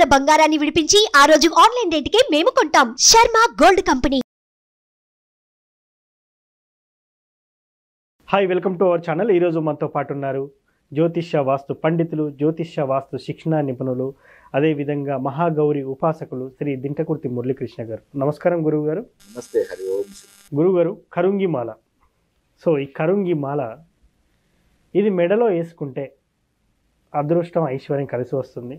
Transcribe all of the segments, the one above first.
ఉన్న బంగారాన్ని విడిపించి ఆ రోజు ఆన్లైన్ రేటుకే మేము కొంటాం. Sharma gold company. Hi, welcome to our channel. ఈరోజు మనతో పాటు ఉన్నారు జ్యోతిష్య వాస్తు పండితులు, జ్యోతిష్య వాస్తు శిక్షణ నిపుణులు, అదేవిధంగా మహాగౌరి ఉపాసకులు శ్రీ దింటకుర్తి మురళీకృష్ణ గారు. నమస్కారం గురువు గారు. నమస్తే. హరి ఓం. గురువు గారు, కరుంగి మాల. సో ఈ కరుంగి మాల ఇది మెడలో వేసుకుంటే అదృష్టం, ఐశ్వర్యం కలిసి వస్తుంది,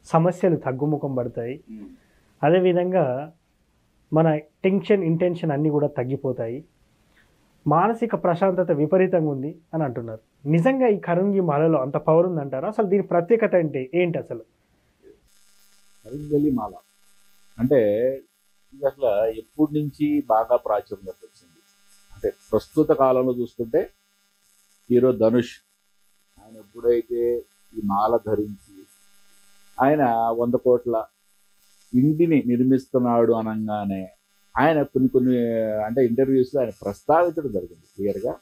సమస్యలు తగ్గుముఖం పడతాయి, అదేవిధంగా మన ఇంటెన్షన్ అన్నీ కూడా తగ్గిపోతాయి, మానసిక ప్రశాంతత విపరీతంగా ఉంది అని అంటున్నారు. నిజంగా ఈ కరుంగి మాలలో అంత పవర్ ఉందంటారా? అసలు దీని ప్రత్యేకత అంటే ఏంటి? అసలు కరుంగలి మాల అంటే ఇది అసలు ఎప్పటి నుంచి బాగా ప్రాచుర్యంలోకి వచ్చింది అంటే ప్రస్తుత కాలంలో చూసుకుంటే హీరో ధనుష్ ఆయన ఎప్పుడైతే ఈ మాల ధరించి ఆయన 100 కోట్ల ఇంటిని నిర్మిస్తున్నాడు అనగానే ఆయన కొన్ని అంటే ఇంటర్వ్యూస్లో ఆయన ప్రస్తావించడం జరిగింది క్లియర్గా.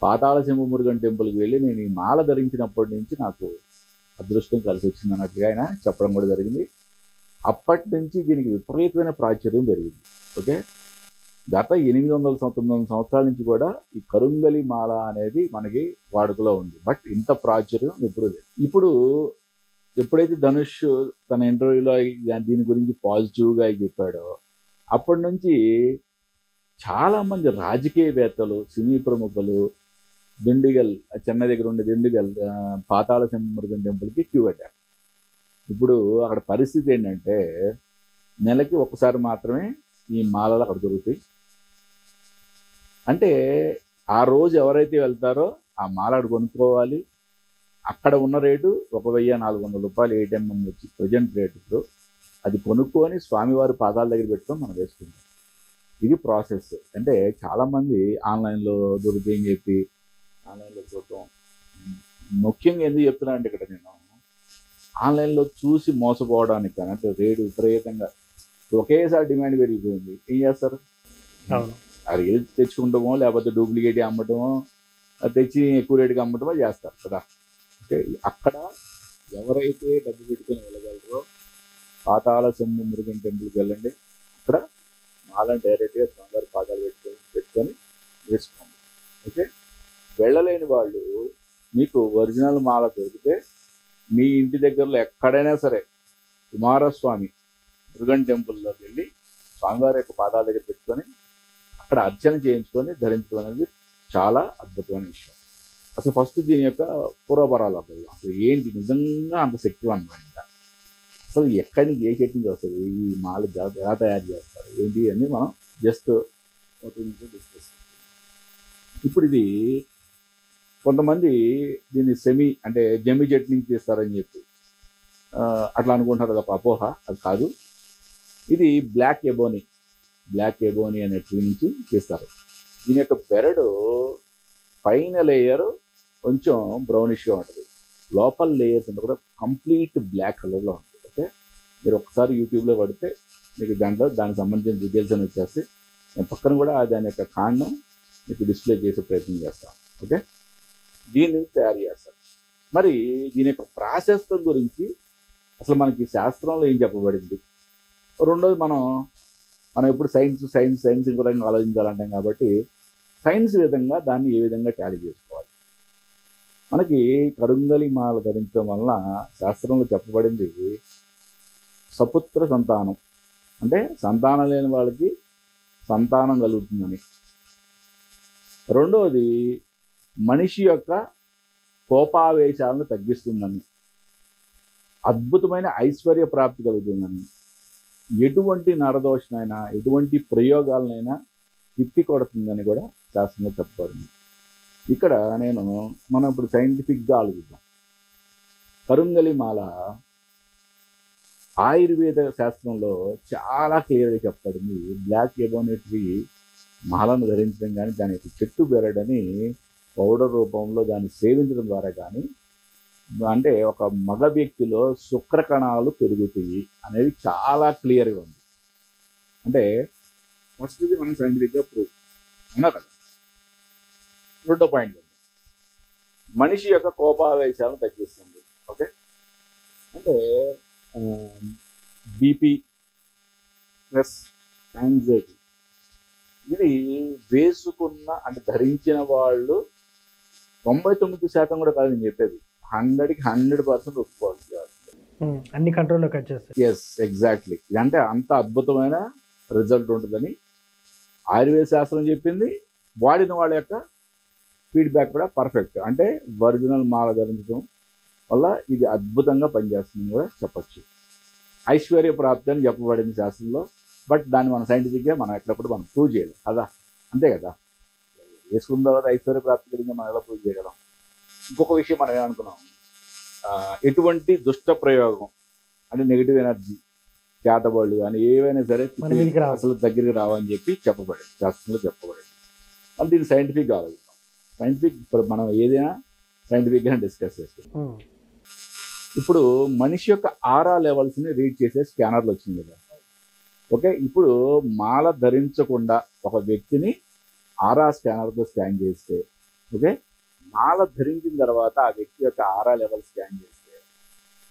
పాతాళ సింహమురుగన్ టెంపుల్కి వెళ్ళి నేను ఈ మాల ధరించినప్పటి నుంచి నాకు అదృష్టం కలిసి వచ్చింది అన్నట్టుగా ఆయన చెప్పడం కూడా జరిగింది. అప్పటి నుంచి దీనికి విపరీతమైన ప్రాచుర్యం పెరిగింది. ఓకే, గత 800-900 సంవత్సరాల నుంచి కూడా ఈ కరుంగలి మాల అనేది మనకి వాడుకలో ఉంది. బట్ ఇంత ప్రాచుర్యం ఇప్పుడు ఎప్పుడైతే ధనుష్ తన ఇంటర్వ్యూలో దీని గురించి పాజిటివ్గా చెప్పాడో అప్పటి నుంచి చాలామంది రాజకీయవేత్తలు, సినీ ప్రముఖులు దిండిగల్, చెన్నై దగ్గర ఉండే దిండిగల్ పాతాళ సింహమురుగన్ టెంపుల్కి క్యూ కట్టారు. ఇప్పుడు అక్కడ పరిస్థితి ఏంటంటే నెలకి ఒకసారి మాత్రమే ఈ మాలలు అక్కడ దొరుకుతాయి. అంటే ఆ రోజు ఎవరైతే వెళ్తారో ఆ మాల అక్కడ కొనుక్కోవాలి. అక్కడ ఉన్న రేటు 1400 రూపాయలు ఏటీఎం వచ్చి ప్రజెంట్ రేటు. అది కొనుక్కొని స్వామివారి పాదాల దగ్గర పెట్టుకొని మనం వేసుకుంటాం. ఇది ప్రాసెస్. అంటే చాలామంది ఆన్లైన్లో దొరుకుతాయని చెప్పి ఆన్లైన్లో చూడటం. ముఖ్యంగా ఎందుకు చెప్తున్నా అంటే ఇక్కడ నేను ఆన్లైన్లో చూసి మోసపోవడానికి కానీ అంటే రేటు విపరీతంగా ఒకేసారి డిమాండ్ పెరిగిపోయింది. ఏం చేస్తారు? అది ఏది తెచ్చుకుంటామో లేకపోతే డూప్లికేట్ అమ్మటమో తెచ్చి ఎక్కువ రేటుకి అమ్మటమో చేస్తారు కదా. ఓకే, అక్కడ ఎవరైతే డబ్బు పెట్టుకొని వెళ్ళగలరో పాతాళ సింహమురుగన్ టెంపుల్కి వెళ్ళండి. అక్కడ మాలను డైరెక్ట్గా స్వామివారి పాదాలు పెట్టుకొని వేసుకోండి. ఓకే, వెళ్ళలేని వాళ్ళు మీకు ఒరిజినల్ మాల దొరికితే మీ ఇంటి దగ్గరలో ఎక్కడైనా సరే కుమారస్వామి మురుగన్ టెంపుల్లోకి వెళ్ళి స్వామివారి యొక్క పాదాల దగ్గర పెట్టుకొని అక్కడ అర్చన చేయించుకొని ధరించడం అనేది చాలా అద్భుతమైన విషయం. అసలు ఫస్ట్ దీని యొక్క పూర్వపరాలు అసలు ఏంటి, నిజంగా అంత శక్తివంతమైన అసలు ఎక్కడి నుంచి ఏ చెట్టు నుంచి వస్తుంది, ఈ మాల ఎలా తయారు చేస్తారు ఏంటి అని మనం జస్ట్ డిస్కస్. ఇప్పుడు ఇది కొంతమంది దీన్ని అంటే జమ్మి చెట్టు నుంచి తీస్తారని చెప్పి అట్లా అనుకుంటారు తప్ప అపోహ. అది కాదు. ఇది బ్లాక్ ఎబోనీ అనే ట్రీ నుంచి తీస్తారు. దీని యొక్క బెరడు పైన లేయర్ కొంచెం బ్రౌనిష్గా ఉంటుంది, లోపల లేయర్స్ అంతా కూడా కంప్లీట్ బ్లాక్ కలర్లో ఉంటుంది. ఓకే, మీరు ఒకసారి యూట్యూబ్లో పడితే మీకు దానికి సంబంధించిన డీటెయిల్స్ అని వచ్చేస్తే నేను పక్కన కూడా దాని యొక్క కాండం మీకు డిస్ప్లే చేసే ప్రయత్నం చేస్తాను. ఓకే, దీని నుంచి తయారు చేస్తారు. మరి దీని యొక్క ప్రాసెస్ గురించి అసలు మనకి శాస్త్రంలో ఏం చెప్పబడింది? రెండోది మనం ఎప్పుడు సైన్స్ ఇంకో రకంగా ఆలోచించాలంటాం కాబట్టి సైన్స్ విధంగా దాన్ని ఏ విధంగా టాలీ చేసుకోవాలి. మనకి కరుంగలి మాల ధరించడం వలన శాస్త్రంలో చెప్పబడింది సపుత్ర సంతానం, అంటే సంతానం లేని వాళ్ళకి సంతానం కలుగుతుందని. రెండవది మనిషి యొక్క కోపావేశాలను తగ్గిస్తుందని, అద్భుతమైన ఐశ్వర్య ప్రాప్తి కలుగుతుందని, ఎటువంటి నరదోషనైనా ఎటువంటి ప్రయోగాలనైనా తిప్పి కొడుతుందని కూడా శాస్త్రంలో చెప్పబడింది. ఇక్కడ మనం ఇప్పుడు సైంటిఫిక్గా ఆలోచిద్దాం. కరుంగలి మాల ఆయుర్వేద శాస్త్రంలో చాలా క్లియర్గా చెప్పబడింది. బ్లాక్ ఎబోనీ ట్రీ మాలను ధరించడం కానీ దాని యొక్క చెట్టు బెరడని పౌడర్ రూపంలో దాన్ని సేవించడం ద్వారా కానీ అంటే ఒక మగ వ్యక్తిలో శుక్రకణాలు పెరుగుతాయి అనేది చాలా క్లియర్గా ఉంది. అంటే ఫస్ట్ ఇది మనం సైంటిఫిక్గా ప్రూవ్ ఉన్నా కదా. రెండో పాయింట్ మనిషి యొక్క కోపావేశాలను తగ్గిస్తుంది. ఓకే, అంటే బీపీ, స్ట్రెస్, యాంగ్జైటీ, ఇది వేసుకున్న అంటే ధరించిన వాళ్ళు 99% కూడా కాదు నేను చెప్పేది, 100కి 100% ఒప్పుకోవాలి. అన్ని కంట్రోల్లోకి వచ్చేస్తాయి. Yes, exactly. ఇదంటే అంత అద్భుతమైన రిజల్ట్ ఉంటుందని ఆయుర్వేద శాస్త్రం చెప్పింది. వాడిన వాళ్ళ యొక్క ఫీడ్బ్యాక్ కూడా పర్ఫెక్ట్. అంటే ఒరిజినల్ మాల ధరించడం వల్ల ఇది అద్భుతంగా పనిచేస్తుందని కూడా చెప్పచ్చు. ఐశ్వర్య ప్రాప్తి అని చెప్పబడింది శాస్త్రంలో. బట్ దాన్ని మనం సైంటిఫిక్గా మనం ఎక్కడప్పుడు మనం ప్రూవ్ చేయలేం కదా, అంతే కదా. వేసుకున్న తర్వాత ఐశ్వర్య ప్రాప్తి గురించి మనం ఎలా ప్రూవ్ చేయగలం? ఇంకొక విషయం మనం ఏమనుకున్నాం, ఎటువంటి దుష్ట ప్రయోగం అంటే నెగిటివ్ ఎనర్జీ, చేతబడులు కానీ ఏవైనా సరే అసలు దగ్గరికి రావని చెప్పి చెప్పబడింది, శాస్త్రంలో చెప్పబడింది. మళ్ళీ దీన్ని సైంటిఫిక్ ఆలోచిస్తాం. సైంటిఫిక్ మనం ఏదైనా సైంటిఫిక్గా డిస్కస్ చేస్తాం. ఇప్పుడు మనిషి యొక్క ఆరా లెవెల్స్ని రీడ్ చేసే స్కానర్లు వచ్చింది కదా. ఓకే, ఇప్పుడు మాల ధరించకుండా ఒక వ్యక్తిని ఆరా స్కానర్తో స్కాన్ చేస్తే, ఓకే, మాల ధరించిన తర్వాత ఆ వ్యక్తి యొక్క ఆరా లెవెల్ స్కాన్ చేస్తే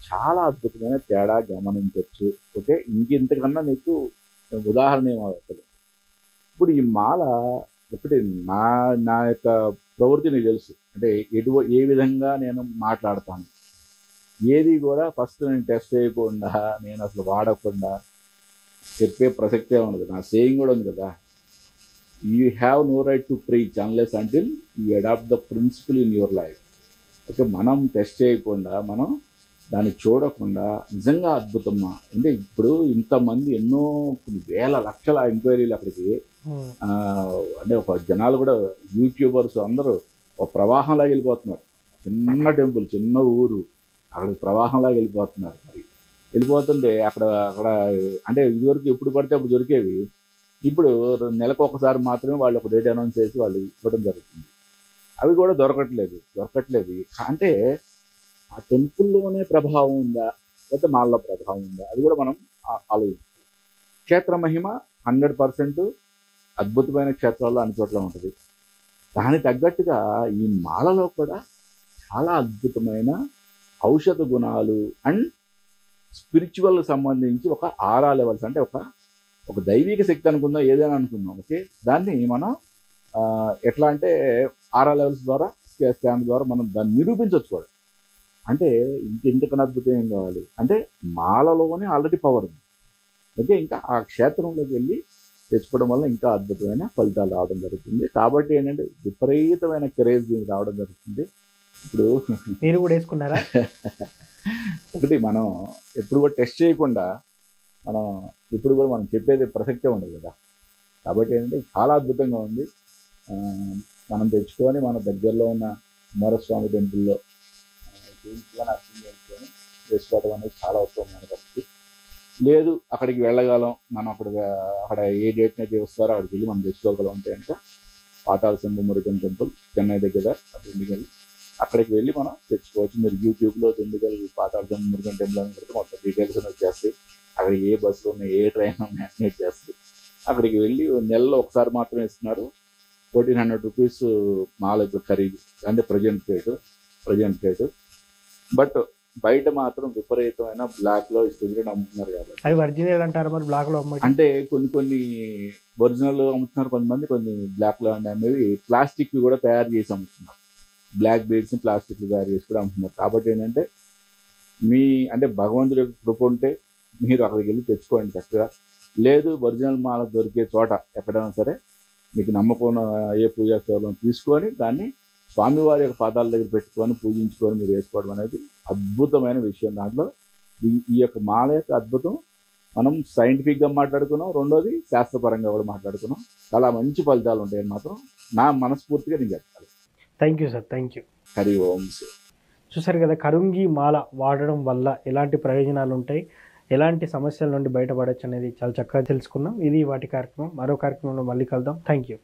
చాలా అద్భుతమైన తేడా గమనించవచ్చు. ఓకే, ఇంతకన్నా నీకు ఉదాహరణ ఏమవుతుంది. ఇప్పుడు ఈ మాల ఒకటి నా యొక్క ప్రవృత్తి నీకు తెలుసు, అంటే ఏ విధంగా నేను మాట్లాడతాను, ఏది కూడా ఫస్ట్ నేను టెస్ట్ చేయకుండా, నేను అసలు వాడకుండా చెప్పే ప్రసక్తే ఉండదు. నా సేయింగ్ కూడా ఉంది కదా, you have no right to preach unless until you adopt the principle in your life. Okay, మనం టెస్ట్ చేయకుండా, మనం దాన్ని చూడకుండా నిజంగా అద్భుతమా అంటే ఇప్పుడు ఇంతమంది ఎన్నో వేల లక్షల ఎంక్వైరీలు అక్కడికి, అంటే ఒక జనాలు కూడా యూట్యూబర్స్ అందరూ ఒక ప్రవాహంలాగా వెళ్ళిపోతున్నారు. చిన్న టెంపుల్, చిన్న ఊరు, అక్కడికి ప్రవాహంలాగా వెళ్ళిపోతున్నారు. మరి వెళ్ళిపోతుంటే అక్కడ అంటే ఇదివరకు ఎప్పుడు పడితే అప్పుడు దొరికేవి, ఇప్పుడు నెలకు ఒకసారి మాత్రమే వాళ్ళు ఒక డేట్ అనౌన్స్ చేసి వాళ్ళు ఇవ్వడం జరుగుతుంది. అవి కూడా దొరకట్లేదు. అంటే ఆ టెంపుల్లోనే ప్రభావం ఉందా లేకపోతే మాల్లో ప్రభావం ఉందా, అది కూడా మనం ఆలోచించాలి. క్షేత్ర మహిమ 100% అద్భుతమైన క్షేత్రాల్లో అన్ని చోట్ల ఉంటుంది. దానికి తగ్గట్టుగా ఈ మాలలో కూడా చాలా అద్భుతమైన ఔషధ గుణాలు అండ్ స్పిరిచువల్ సంబంధించి ఒక ఆరా లెవెల్స్, అంటే ఒక దైవిక శక్తి అనుకుందాం, ఏదైనా అనుకుందాం. ఓకే, దాన్ని మనం ఎట్లా అంటే ఆరా లెవెల్స్ ద్వారా, స్కాన్ ద్వారా మనం దాన్ని నిరూపించవచ్చు కూడా. అంటే ఇంతకన్నా అద్భుతం ఏం కావాలి అంటే మాలలోనే ఆల్రెడీ పవర్ ఉంది. ఓకే, ఇంకా ఆ క్షేత్రంలోకి వెళ్ళి తెచ్చుకోవడం వల్ల ఇంకా అద్భుతమైన ఫలితాలు రావడం జరుగుతుంది. కాబట్టి ఏంటంటే విపరీతమైన క్రేజ్ దీనికి రావడం జరుగుతుంది. ఇప్పుడు మీరు కూడా వేసుకున్నారా? ఒకటి మనం ఎప్పుడు కూడా టెస్ట్ చేయకుండా మనం ఇప్పుడు కూడా మనం చెప్పేది ప్రసక్తే ఉండదు కదా. కాబట్టి ఏంటంటే చాలా అద్భుతంగా ఉంది. మనం తెచ్చుకొని మన దగ్గరలో ఉన్న కుమారస్వామి టెంపుల్లో అర్థం చేసుకొని చేసుకోవడం అనేది చాలా ఉత్తమమైన పరిస్థితి. లేదు అక్కడికి వెళ్ళగలం, మనం అక్కడ ఏ డేట్ని అయితే వస్తారో అక్కడికి వెళ్ళి మనం తెచ్చుకోగలం అంటే కనుక పాతాళ శంభు మురుగన్ టెంపుల్ చెన్నై దగ్గర దిండిగల్, అక్కడికి వెళ్ళి మనం తెచ్చుకోవచ్చు. మీరు యూట్యూబ్లో దిండిగల్ పాతాళ శంభు మురుగన్ టెంపుల్ అని పెడితే మొత్తం డీటెయిల్స్ వచ్చేస్తాయి. అక్కడ ఏ బస్సులు ఉన్నాయి, ఏ ట్రైన్ ఉన్నాయి అన్నీ వచ్చేస్తాయి. అక్కడికి వెళ్ళి నెలలో ఒకసారి మాత్రమే ఇస్తున్నారు. 1400 రూపీస్ మాల ఇప్పుడు ఖరీదు, అంటే ప్రజెంట్ రేటు. బట్ బయట మాత్రం విపరీతమైన బ్లాక్ లో ఇస్తుంది అమ్ముతున్నారు. కాబట్టి అవి ఒరిజినల్ అంటారు, మరి బ్లాక్ లో అంటే కొన్ని ఒరిజినల్ అమ్ముతున్నారు, కొంతమంది కొన్ని బ్లాక్ లో అనేవి ప్లాస్టిక్ కూడా తయారు చేసి అమ్ముతున్నారు. బ్లాక్ బీడ్స్ ప్లాస్టిక్ తయారు చేసి కూడా అమ్ముతున్నారు. కాబట్టి ఏంటంటే అంటే భగవంతుడి యొక్క కృప ఉంటే మీరు అక్కడికి వెళ్ళి తెచ్చుకోండి చక్కగా. లేదు ఒరిజినల్ మాల దొరికే చోట ఎక్కడైనా సరే మీకు నమ్మకం ఏ పూజా సేవలను తీసుకొని దాన్ని స్వామివారి యొక్క పాదాల దగ్గర పెట్టుకొని పూజించుకొని మీరు వేసుకోవడం అనేది అద్భుతమైన విషయం. దాంట్లో ఈ యొక్క మాల యొక్క అద్భుతం మనం సైంటిఫిక్గా మాట్లాడుకున్నాం, రెండోది శాస్త్రపరంగా కూడా మాట్లాడుకున్నాం. చాలా మంచి ఫలితాలు ఉంటాయని మాత్రం నా మనస్ఫూర్తిగా నేను చెప్తాను. Thank you sir, thank you. Hari Om. చూసారు కదా, కరుంగి మాల వాడడం వల్ల ఎలాంటి ప్రయోజనాలు ఉంటాయి, ఎలాంటి సమస్యల నుండి బయటపడవచ్చు అనేది చాలా చక్కగా తెలుసుకున్నాం. ఇది వాటి కార్యక్రమం. మరో కార్యక్రమంలో మళ్ళీ కలుద్దాం. Thank you.